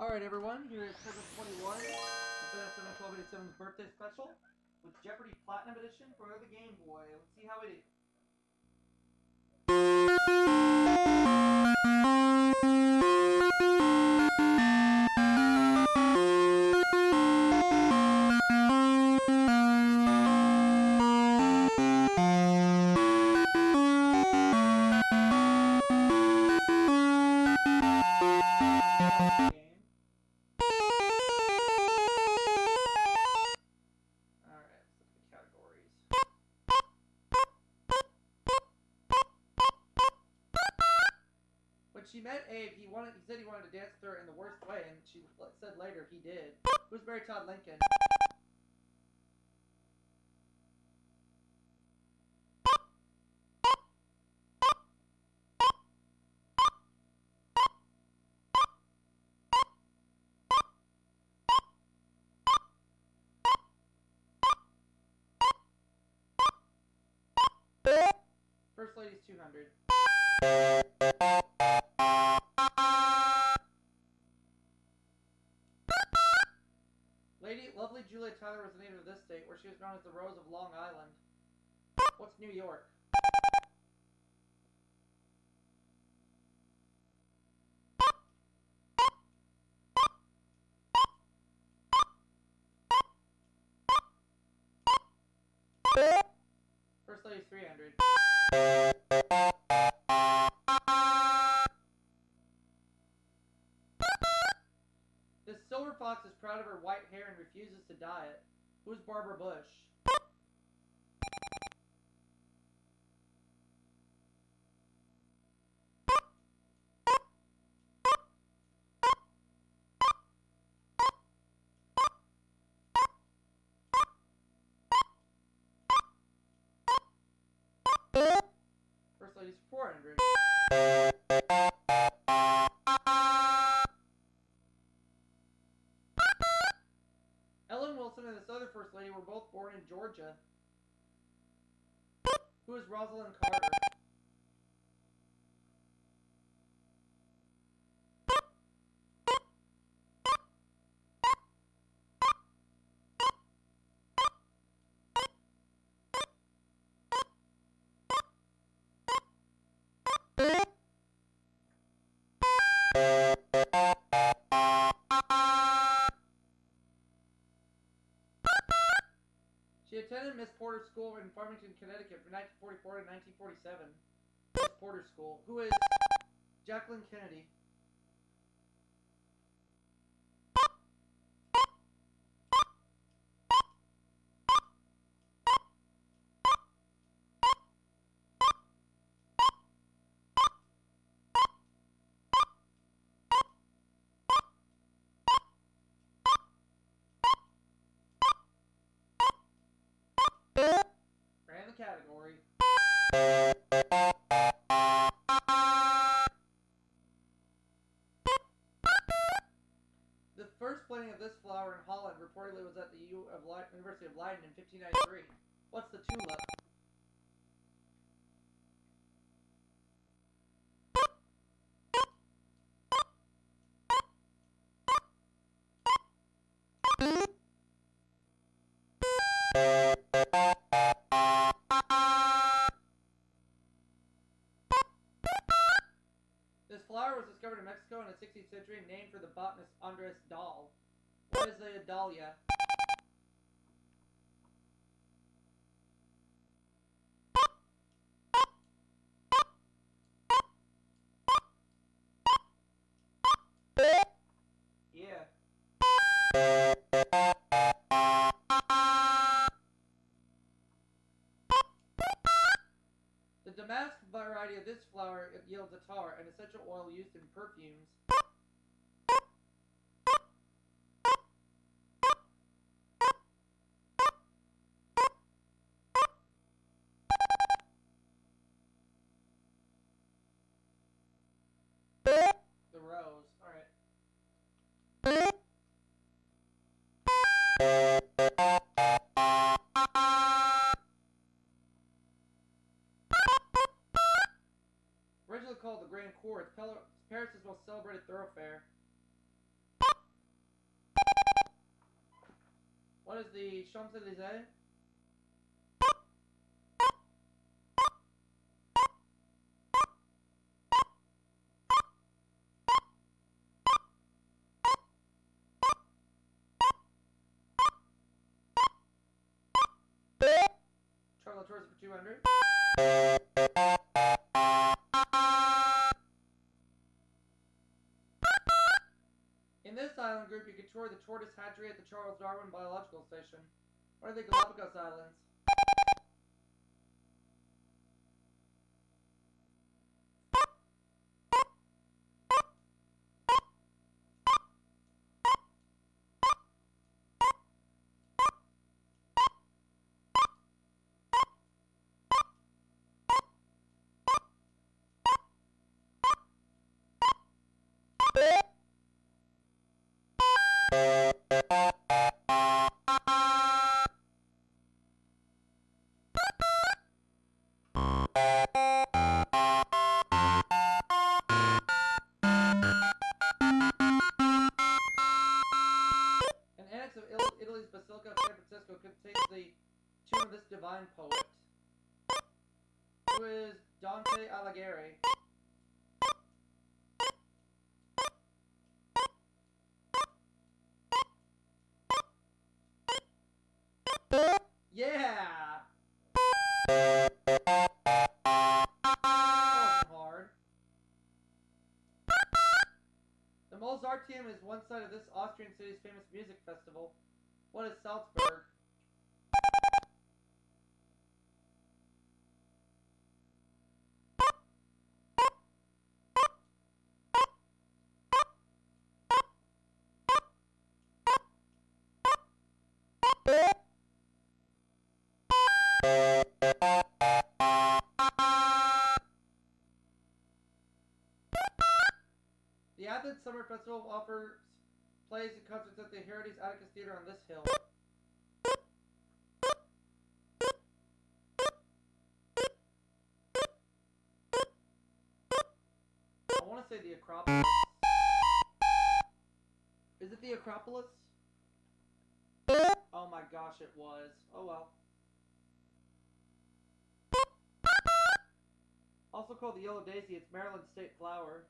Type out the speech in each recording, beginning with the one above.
Alright everyone, here is 721, the BenS71287's birthday special, with Jeopardy Platinum Edition for the Game Boy. Let's see how we do. When she met Abe, he said he wanted to dance with her in the worst way, and she said later he did. Who's Mary Todd Lincoln? First Lady's 200. Lovely Julia Tyler was the name of this state, where she was known as the Rose of Long Island. What's New York? First Lady's 300. This silver fox is proud of her white hair and refuses to dye it. Who's Barbara Bush? First Lady's 400. And this other First Lady were both born in Georgia. Who is Rosalind Carter? She attended Miss Porter's School in Farmington, Connecticut from 1944 to 1947. Miss Porter's School. Who is Jacqueline Kennedy? Category. The first planting of this flower in Holland reportedly was at the University of Leiden in 1593. What's the tulip? This flower was discovered in Mexico in the 16th century and named for the botanist Andres Dahl. What is a dahlia? Yeah. The damask variety of this flower yields attar, an essential oil used in perfumes. What is the Champs-Élysées? Charlotte Torres for 200. In this island group, you can tour the tortoise hatchery at the Charles Darwin Biological Station. What are the Galapagos Islands? Italy's Basilica of San Francisco contains the tomb of this divine poet, who is Dante Alighieri. Yeah! That wasn't hard. The Mozarteum is one side of this Austrian city's famous music festival. What is Salzburg? The Athens Summer Festival offers plays and concerts at the Heritage Atticus Theater on this hill. I want to say the Acropolis. Is it the Acropolis? Oh my gosh, it was. Oh well. Also called the Yellow Daisy, it's Maryland's state flower.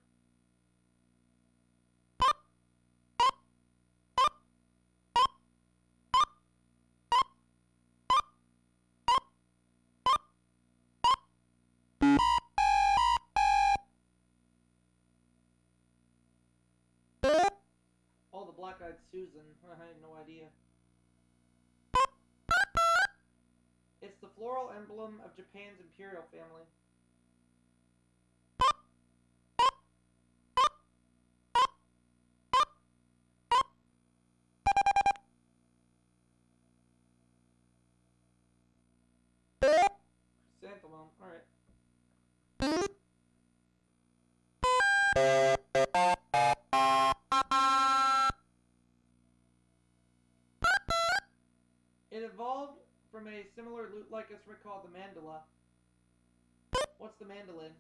Oh, the black-eyed Susan. I had no idea. It's the floral emblem of Japan's imperial family. Chrysanthemum, alright. It evolved from a similar lute-like instrument called the mandala. What's the mandolin?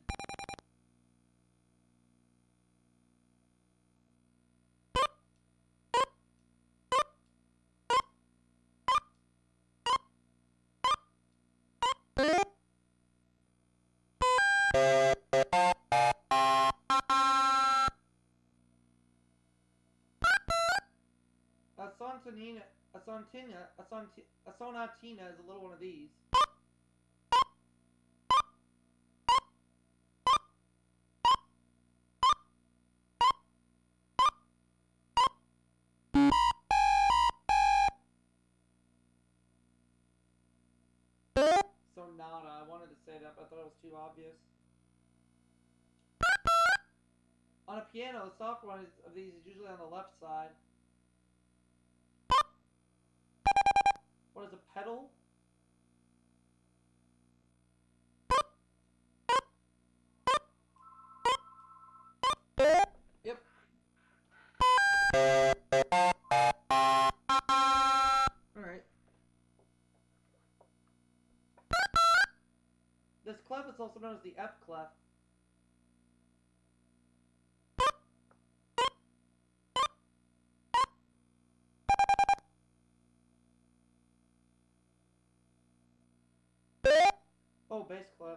A sonatina is a little one of these. Sonata, I wanted to say that, but I thought it was too obvious. On a piano, the soft one of these is usually on the left side. What is a pedal? Yep. Alright. This clef is also known as the F clef. Oh, bass clef.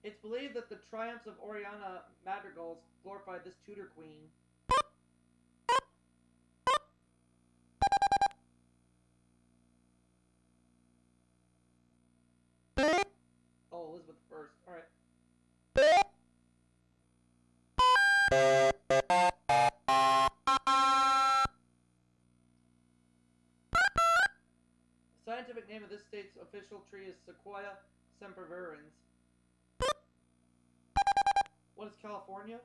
It's believed that the triumphs of Oriana madrigals glorified this Tudor queen. Oh, Elizabeth I. Alright. The scientific name of this state's official tree is Sequoia sempervirens. What is California?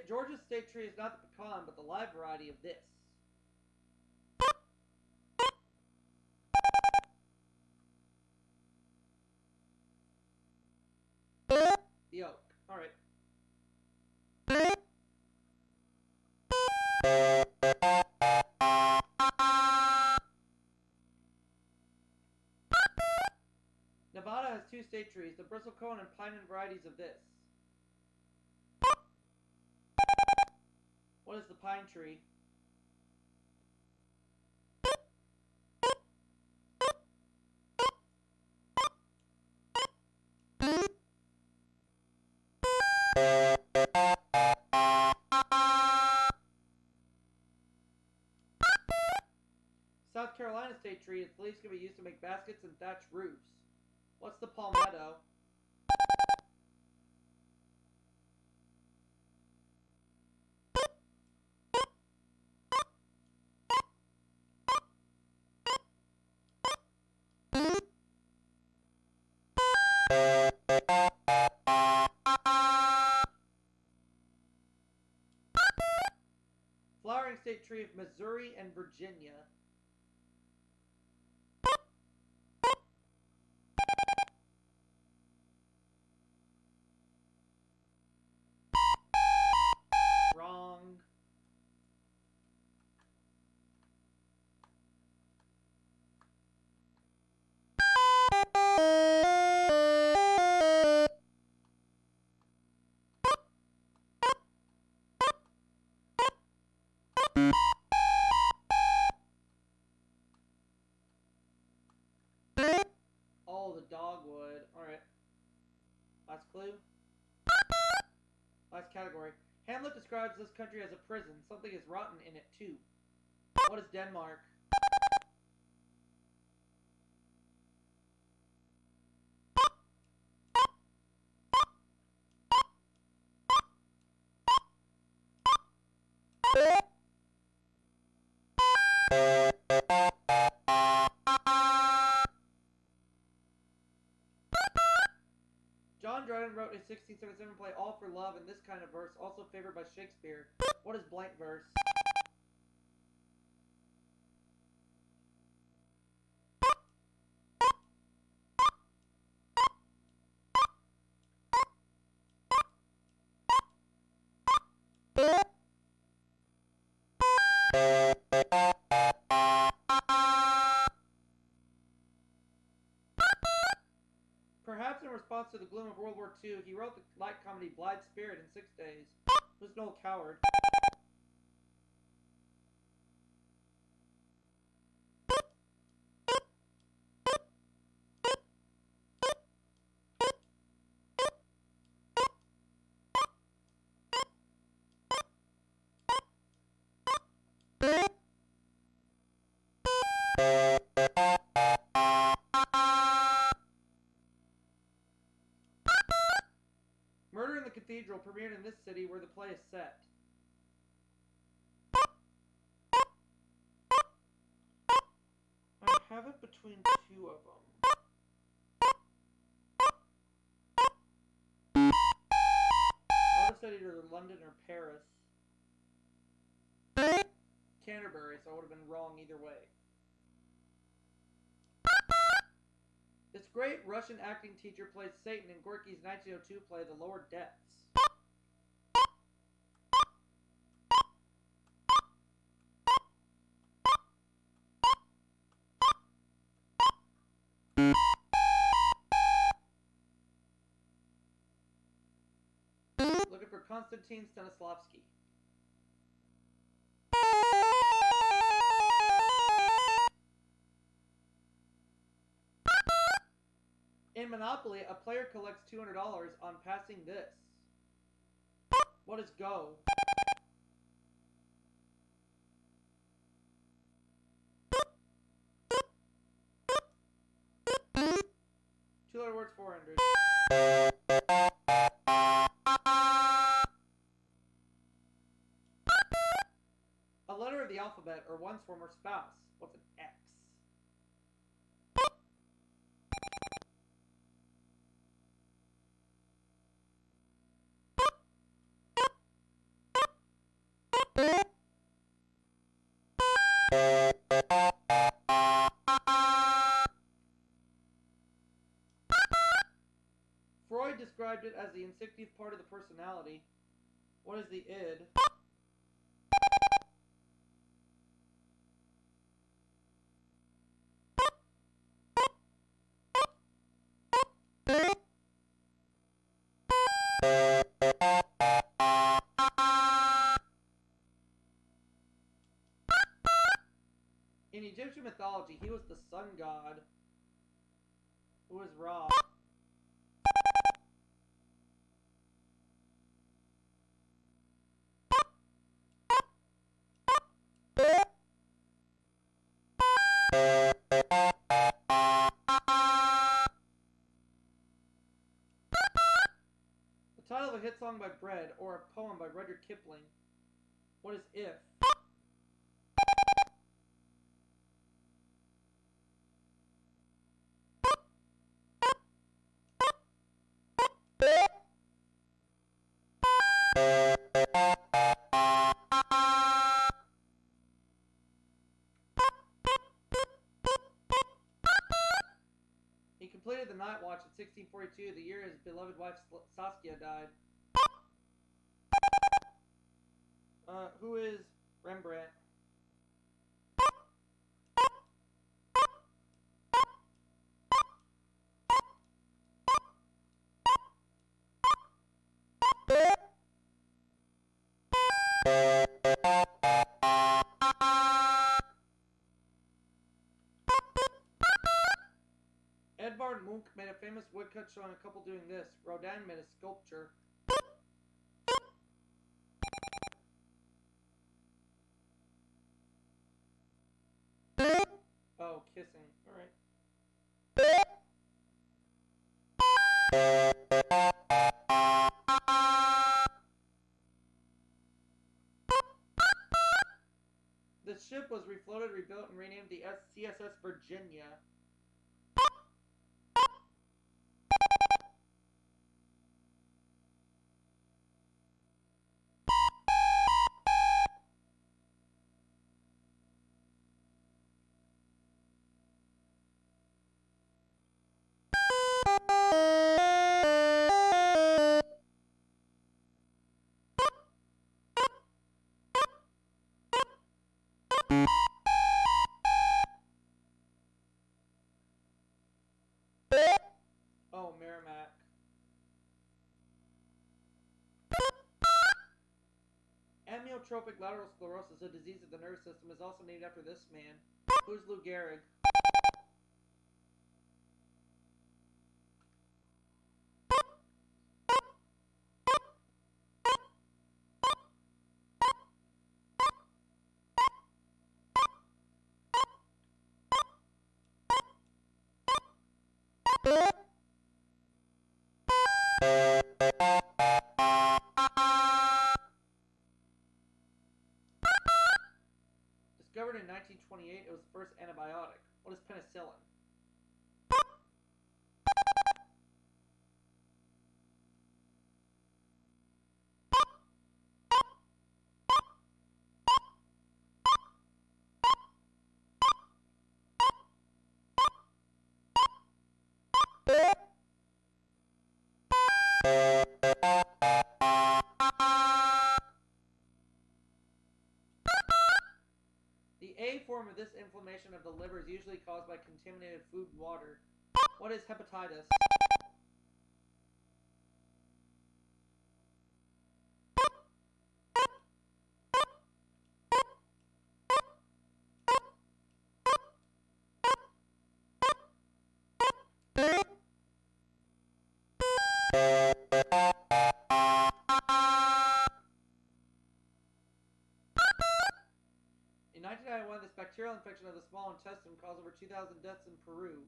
Georgia's state tree is not the pecan, but the live variety of this. The oak. Alright. Nevada has two state trees, the bristlecone and pinus varieties of this. What is the pine tree? South Carolina state tree, its leaves can be used to make baskets and thatch roofs. What's the palmetto? Flowering state tree of Missouri and Virginia. Wrong. Oh, the dogwood. Alright. Last clue. Last category. Hamlet describes this country as a prison. Something is rotten in it, too. What is Denmark? John Dryden wrote his 1677 play All for Love in this kind of verse, also favored by Shakespeare. What is blank verse? Perhaps in response to the gloom of World War II, he wrote the light comedy Blithe Spirit in 6 days. Who's Noel Coward? Murder in the Cathedral premiered in this city where the play is set. I have it between two of them. I would have said either London or Paris. Canterbury, so I would have been wrong either way. This great Russian acting teacher played Satan in Gorky's 1902 play The Lower Depths. Looking for Konstantin Stanislavski. In Monopoly, a player collects $200 on passing this. What is Go? Two-letter words, 400. A letter of the alphabet or one's former spouse. What's an X? Freud described it as the instinctive part of the personality. What is the id? In Egyptian mythology, he was the sun god. Who is Ra? The title of a hit song by Bread or a poem by Rudyard Kipling. What is If? He completed the night watch at 1642, the year his beloved wife Saskia died. Who is Rembrandt? Edvard Munch made a famous woodcut showing a couple doing this. Rodin made a sculpture. Oh, kissing. Alright. The ship was refloated, rebuilt, and renamed the CSS Virginia. Oh, Merrimack. Amyotrophic lateral sclerosis, a disease of the nervous system, is also named after this man. Who's Lou Gehrig? Discovered in 1928, it was the first antibiotic. What is penicillin? The A form of this inflammation of the liver is usually caused by contaminated food and water. What is hepatitis? In 1991, this bacterial infection of the small intestine caused over 2,000 deaths in Peru.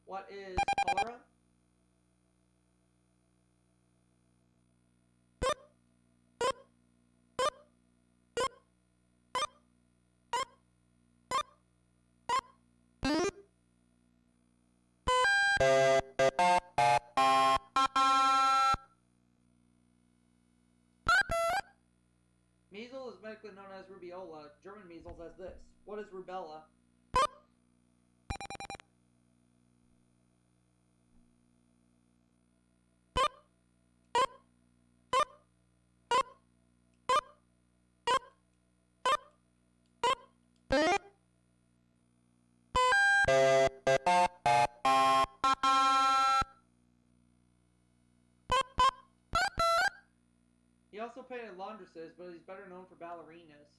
What is cholera? Measles is medically known as rubeola. German measles as this. What is rubella? He also painted laundresses, but he's better known for ballerinas.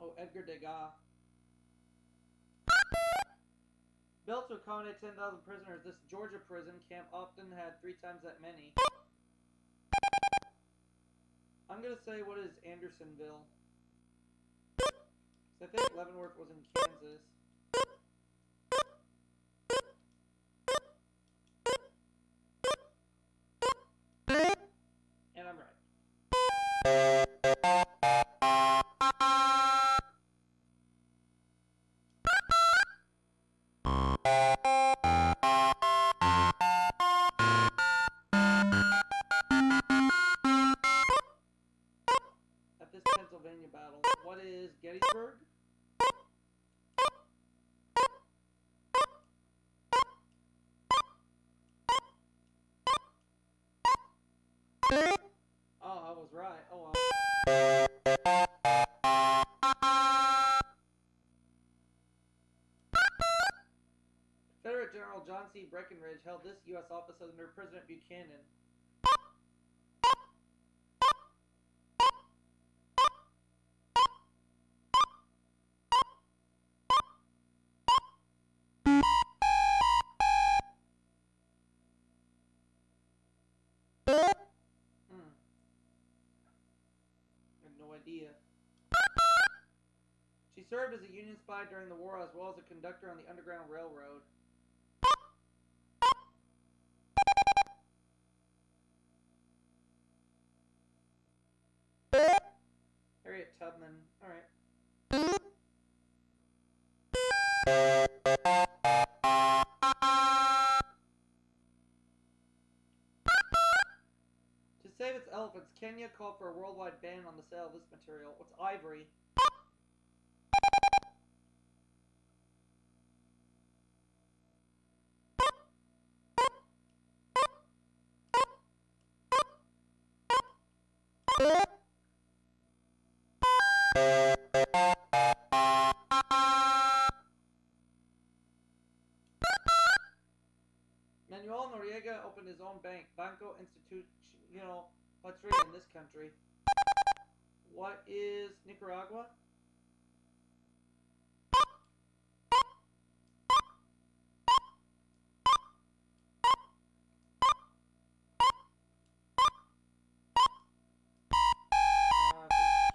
Oh, Edgar Degas. Built to accommodate 10,000 prisoners, this Georgia prison camp often had 3 times that many. I'm gonna say, what is Andersonville? I think Leavenworth was in Kansas. And I'm right. At this Pennsylvania battle, what is Gettysburg? Oh, I was right. Oh well. Confederate General John C. Breckinridge held this U.S. office under President Buchanan. Idea. She served as a Union spy during the war as well as a conductor on the Underground Railroad. Harriet Tubman. Alright. To save its elephants, Kenya called for a worldwide ban on the sale of this material. What's ivory? Manuel Noriega opened his own bank, Banco Institucional Patria, in this country. What is Nicaragua?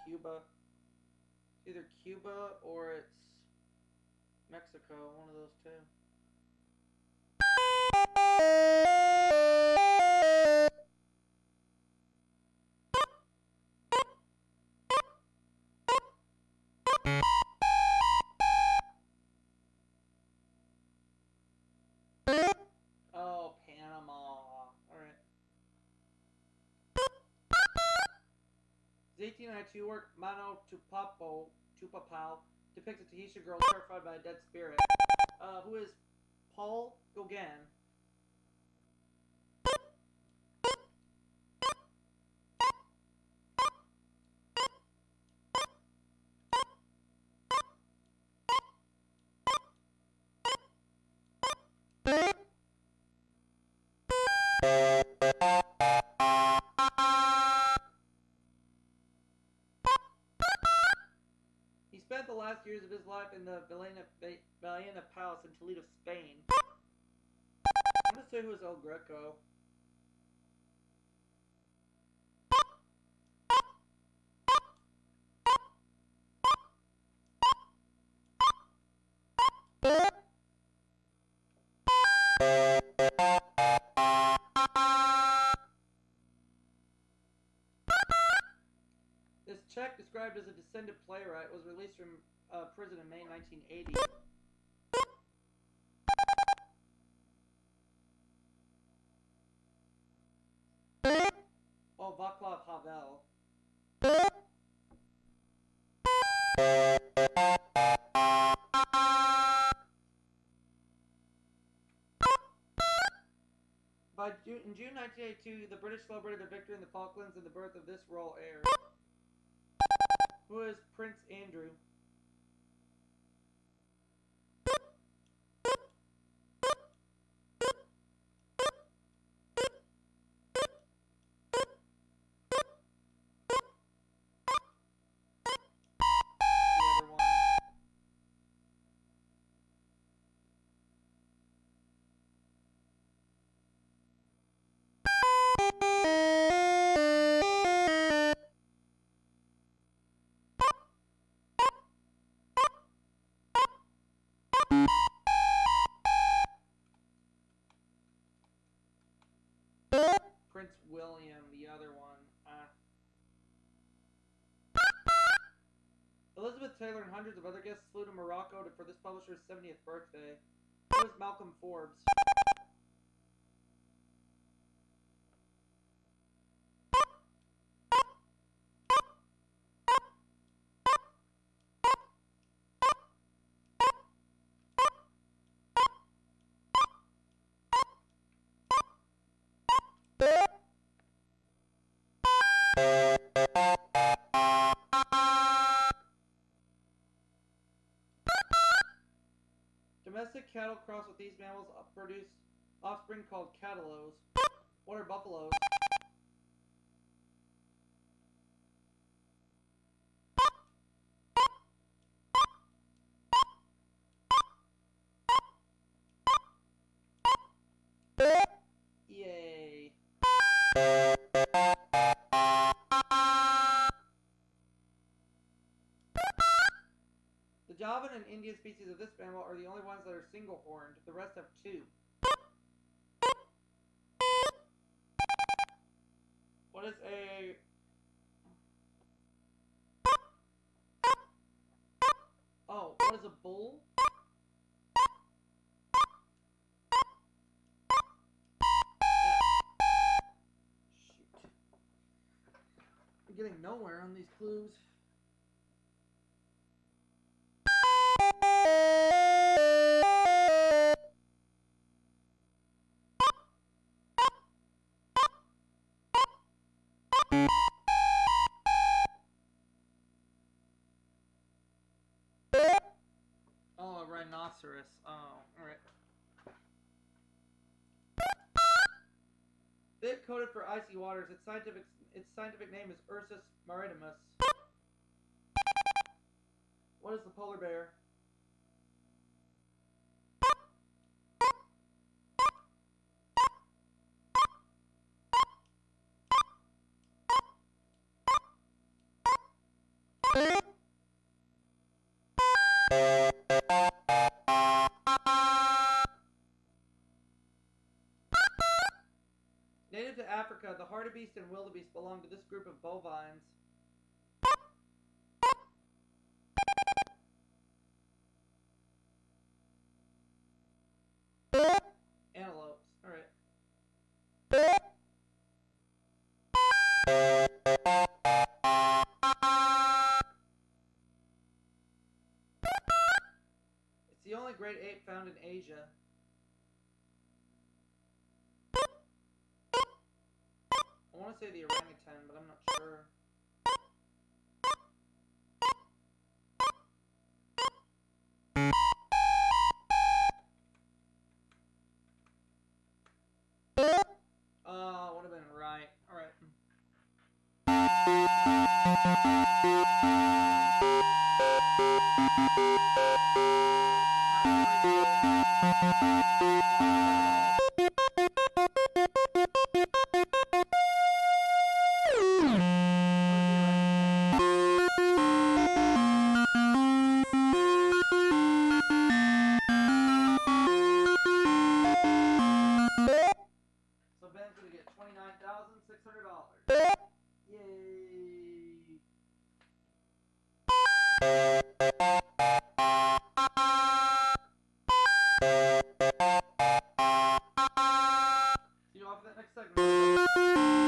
Cuba. It's either Cuba or it's Mexico, one of those two. Oh, Panama. Alright. His 1892 work, Mano Tupapau, depicts a Tahitian girl terrified by a dead spirit. Who is Paul Gauguin? He spent the last years of his life in the Villena Palace in Toledo, Spain. I'm going to say who is El Greco. This Czech, described as a descendant playwright, was released from prison in May 1980. Oh, Václav Havel. In June 1982, the British celebrated their victory in the Falklands and the birth of this royal heir. Who is Prince Andrew? Prince William, the other one. Elizabeth Taylor and hundreds of other guests flew to Morocco for this publisher's 70th birthday. Who is Malcolm Forbes? Domestic cattle crossed with these mammals produce offspring called cataloes. What are buffaloes? Yay. The Javan and Indian species of this mammal are the only ones that are single-horned. The rest have two. What is a... Oh, what is a bull? Shoot. I'm getting nowhere on these clues. Oh, a rhinoceros. Oh, alright. Bit coded for icy waters. Its scientific name is Ursus maritimus. What is the polar bear? Native to Africa, the hartebeest and wildebeest belong to this group of bovines. Antelopes. Alright. Asia. I want to say the orangutan, but I'm not sure. Would have been right. Alright. So Ben's gonna get $29,600. Yay! See you off in that next segment.